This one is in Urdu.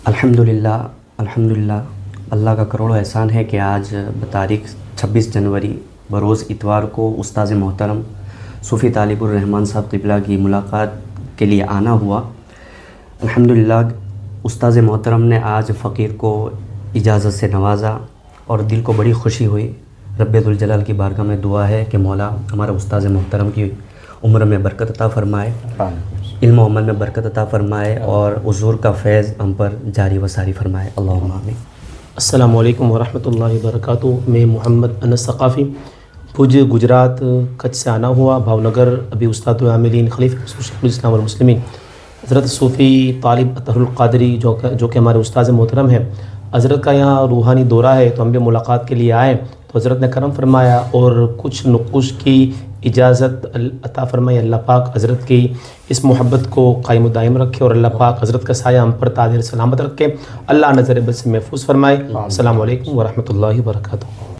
الحمدللہ اللہ کا کروڑوں احسان ہے کہ آج بتاریخ 26 جنوری بروز اتوار کو استاذ محترم صوفی طالب الرحمن صاحب قبلہ کی ملاقات کے لیے آنا ہوا۔ الحمدللہ استاذ محترم نے آج فقیر کو اجازت سے نوازا اور دل کو بڑی خوشی ہوئی۔ رب ذوالجلال کی بارگاہ میں دعا ہے کہ مولا ہمارا استاذ محترم کی عمر میں برکت عطا فرمائے، علم و عمل میں برکت عطا فرمائے اور حضور کا فیض ہم پر جاری و ساری فرمائے، اللہم آمین۔ السلام علیکم ورحمۃ اللہ وبرکاتہ۔ میں محمد انس ثقافی بھوج گجرات کچھ سے آنا ہوا۔ بھاونگر ابھی استاد عاملین خلیفہ شیخ الاسلام والمسلمین حضرت صوفی طالب اطہر القادری جو کہ ہمارے استاذ محترم ہیں، حضرت کا یہاں روحانی دورہ ہے، تو ہم بھی ملاقات کے لیے آئے تو حضرت نے کرم فرمایا اور کچھ نقوش کی اجازت عطا فرمائی۔ اللہ پاک حضرت کی اس محبت کو قائم و دائم رکھے اور اللہ پاک حضرت کا سایہ ہم پر طاہر سلامت رکھے، اللہ نظر بد سے محفوظ فرمائے۔ السلام علیکم ورحمۃ اللہ وبرکاتہ۔